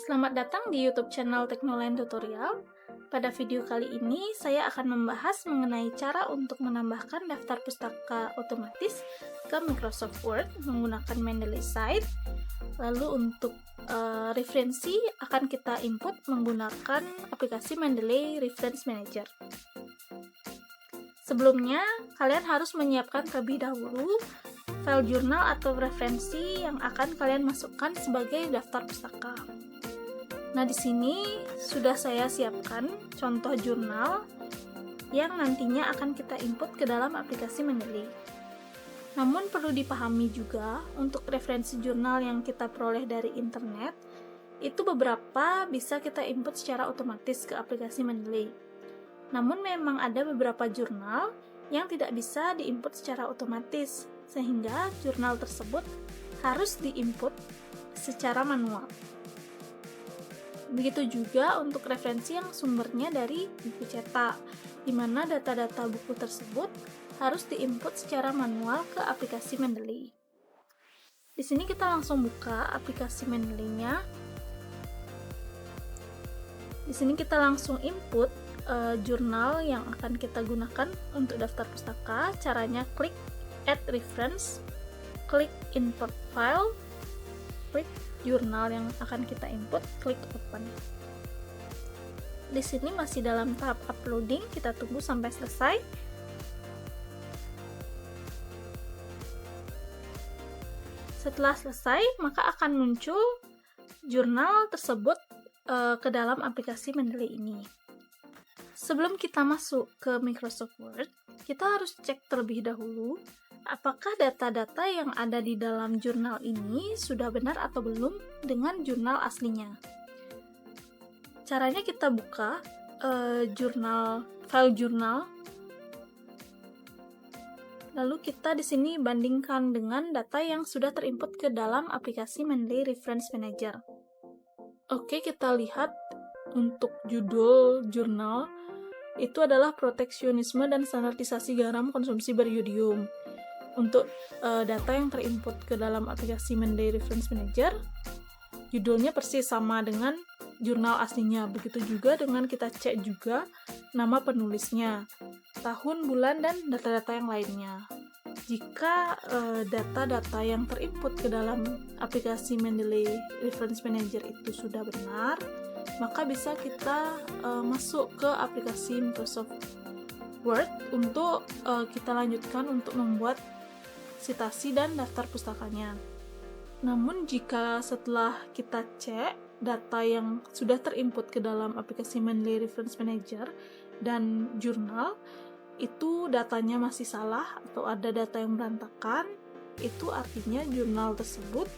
Selamat datang di YouTube channel Teknoline Tutorial. Pada video kali ini, saya akan membahas mengenai cara untuk menambahkan daftar pustaka otomatis ke Microsoft Word menggunakan Mendeley site. Lalu untuk referensi akan kita input menggunakan aplikasi Mendeley Reference Manager. Sebelumnya, kalian harus menyiapkan terlebih dahulu file jurnal atau referensi yang akan kalian masukkan sebagai daftar pustaka. Nah, di sini sudah saya siapkan contoh jurnal yang nantinya akan kita input ke dalam aplikasi Mendeley. Namun perlu dipahami juga, untuk referensi jurnal yang kita peroleh dari internet, itu beberapa bisa kita input secara otomatis ke aplikasi Mendeley. Namun memang ada beberapa jurnal yang tidak bisa diinput secara otomatis, sehingga jurnal tersebut harus diinput secara manual. Begitu juga untuk referensi yang sumbernya dari buku cetak, di mana data-data buku tersebut harus diinput secara manual ke aplikasi Mendeley. Di sini kita langsung buka aplikasi Mendeley-nya. Di sini kita langsung input jurnal yang akan kita gunakan untuk daftar pustaka. Caranya klik Add Reference, klik Import File, klik jurnal yang akan kita input, klik Open. Di sini masih dalam tahap uploading, kita tunggu sampai selesai. Setelah selesai, maka akan muncul jurnal tersebut ke dalam aplikasi Mendeley ini. Sebelum kita masuk ke Microsoft Word, kita harus cek terlebih dahulu apakah data-data yang ada di dalam jurnal ini sudah benar atau belum dengan jurnal aslinya. Caranya kita buka file jurnal, lalu kita di sini bandingkan dengan data yang sudah terinput ke dalam aplikasi Mendeley Reference Manager. Oke, kita lihat untuk judul jurnal itu adalah proteksionisme dan standarisasi garam konsumsi beriodium. Untuk data yang terinput ke dalam aplikasi Mendeley Reference Manager, judulnya persis sama dengan jurnal aslinya. Begitu juga dengan kita cek juga nama penulisnya, tahun, bulan, dan data-data yang lainnya. Jika data-data yang terinput ke dalam aplikasi Mendeley Reference Manager itu sudah benar, maka bisa kita masuk ke aplikasi Microsoft Word untuk kita lanjutkan untuk membuat citasi dan daftar pustakanya. Namun jika setelah kita cek data yang sudah terinput ke dalam aplikasi Mendeley Reference Manager dan jurnal itu datanya masih salah atau ada data yang berantakan, itu artinya jurnal tersebut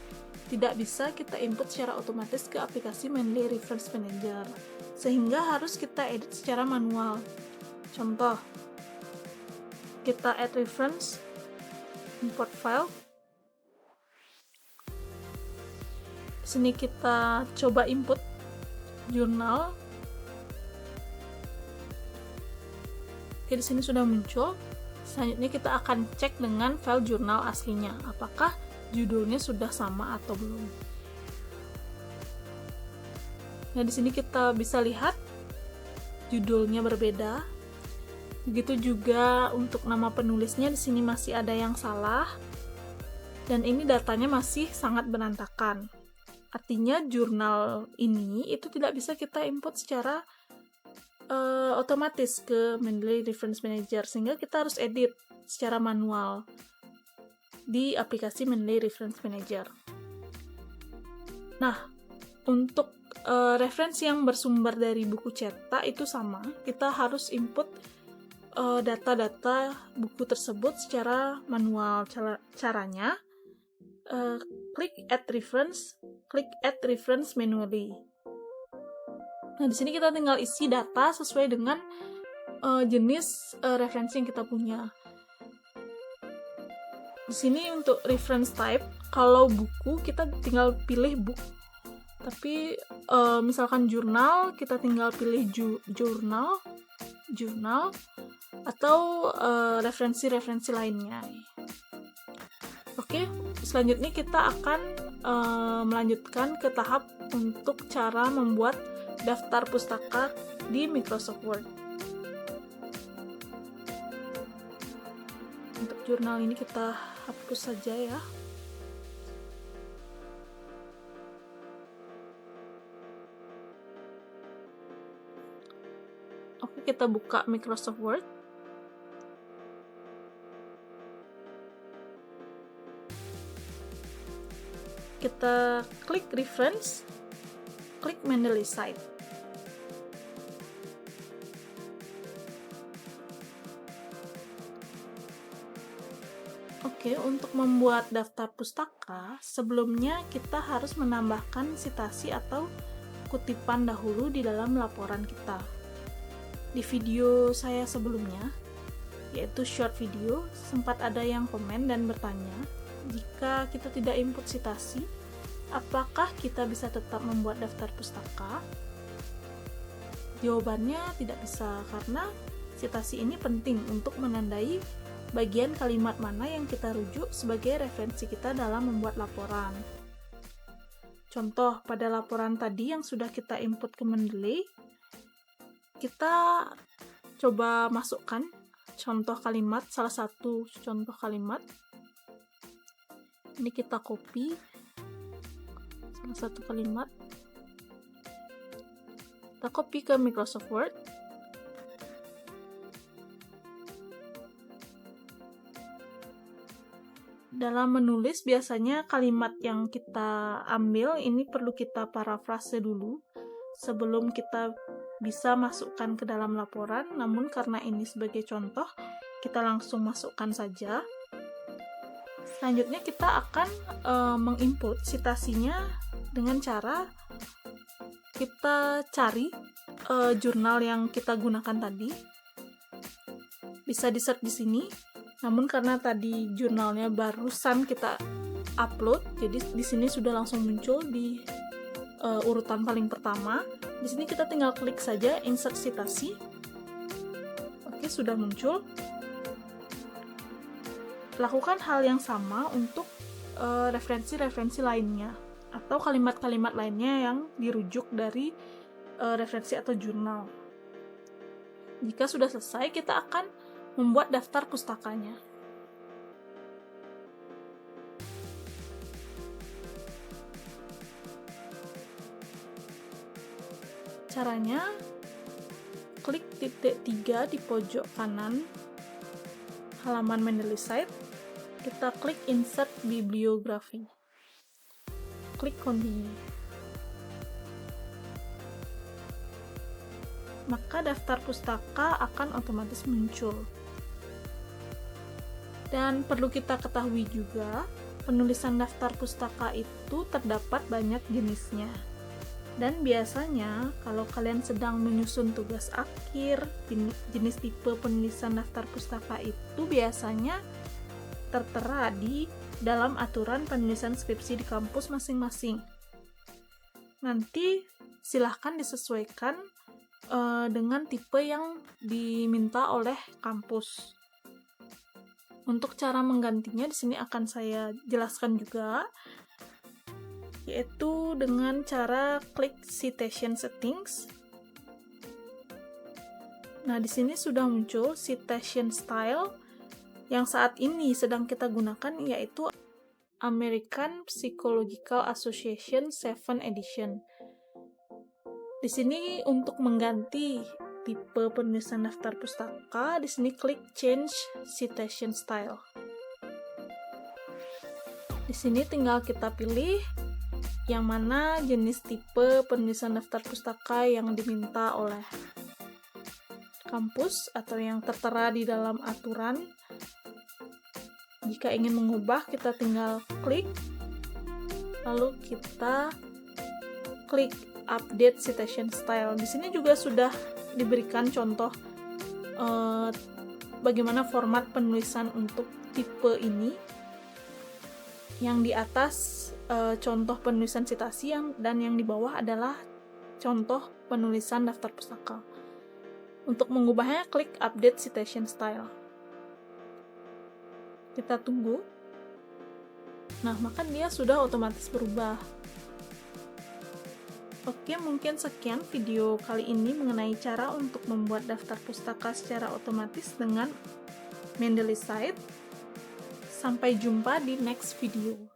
tidak bisa kita input secara otomatis ke aplikasi Mendeley Reference Manager, sehingga harus kita edit secara manual. Contoh, kita add reference, import file. Sini kita coba input jurnal. Oke, di sini sudah muncul. Selanjutnya kita akan cek dengan file jurnal aslinya, apakah judulnya sudah sama atau belum. Nah, di sini kita bisa lihat judulnya berbeda. Begitu juga untuk nama penulisnya, di sini masih ada yang salah, dan ini datanya masih sangat berantakan. Artinya jurnal ini itu tidak bisa kita input secara otomatis ke Mendeley Reference Manager, sehingga kita harus edit secara manual di aplikasi Mendeley Reference Manager. Nah, untuk referensi yang bersumber dari buku cetak itu sama, kita harus input data-data buku tersebut secara manual. Caranya klik Add Reference, klik Add Reference manually. Nah, di sini kita tinggal isi data sesuai dengan jenis referensi yang kita punya. Di sini untuk reference type, kalau buku kita tinggal pilih book. Tapi misalkan jurnal, kita tinggal pilih jurnal atau referensi-referensi lainnya. Oke, selanjutnya kita akan melanjutkan ke tahap untuk cara membuat daftar pustaka di Microsoft Word. Untuk jurnal ini kita hapus saja ya. Oke, kita buka Microsoft Word. Kita klik Reference, klik Mendeley Site. Oke, untuk membuat daftar pustaka, sebelumnya kita harus menambahkan citasi atau kutipan dahulu di dalam laporan kita. Di video saya sebelumnya, yaitu short video, sempat ada yang komen dan bertanya, jika kita tidak input citasi, apakah kita bisa tetap membuat daftar pustaka? Jawabannya tidak bisa, karena citasi ini penting untuk menandai bagian kalimat mana yang kita rujuk sebagai referensi kita dalam membuat laporan. Contoh, pada laporan tadi yang sudah kita input ke Mendeley, kita coba masukkan contoh kalimat, salah satu contoh kalimat. Ini kita copy salah satu kalimat, kita copy ke Microsoft Word. Dalam menulis, biasanya kalimat yang kita ambil ini perlu kita parafrase dulu sebelum kita bisa masukkan ke dalam laporan. Namun karena ini sebagai contoh, kita langsung masukkan saja. Selanjutnya kita akan menginput citasinya dengan cara kita cari jurnal yang kita gunakan tadi. Bisa di-search di sini. Namun karena tadi jurnalnya barusan kita upload, jadi di sini sudah langsung muncul di urutan paling pertama. Di sini kita tinggal klik saja insert citasi. Oke, sudah muncul. Lakukan hal yang sama untuk referensi-referensi lainnya atau kalimat-kalimat lainnya yang dirujuk dari referensi atau jurnal. Jika sudah selesai, kita akan membuat daftar pustakanya. Caranya, klik titik 3 di pojok kanan halaman Mendeley Site. Kita klik Insert Bibliography. Klik Continue. Maka daftar pustaka akan otomatis muncul. Dan perlu kita ketahui juga, penulisan daftar pustaka itu terdapat banyak jenisnya. Dan biasanya, kalau kalian sedang menyusun tugas akhir, jenis tipe penulisan daftar pustaka itu biasanya tertera di dalam aturan penulisan skripsi di kampus masing-masing. Nanti silahkan disesuaikan dengan tipe yang diminta oleh kampus. Untuk cara menggantinya di sini akan saya jelaskan juga, yaitu dengan cara klik Citation Settings. Nah, di sini sudah muncul Citation Style yang saat ini sedang kita gunakan, yaitu American Psychological Association 7 Edition. Di sini untuk mengganti tipe penulisan daftar pustaka, di sini klik Change Citation Style. Di sini tinggal kita pilih yang mana jenis tipe penulisan daftar pustaka yang diminta oleh kampus atau yang tertera di dalam aturan. Jika ingin mengubah, kita tinggal klik, lalu kita klik Update Citation Style. Di sini juga sudah diberikan contoh bagaimana format penulisan untuk tipe ini. Yang di atas contoh penulisan citasi, dan yang di bawah adalah contoh penulisan daftar pustaka. Untuk mengubahnya, klik Update Citation Style. Kita tunggu. Nah, maka dia sudah otomatis berubah. Oke, mungkin sekian video kali ini mengenai cara untuk membuat daftar pustaka secara otomatis dengan Mendeley Site. Sampai jumpa di next video.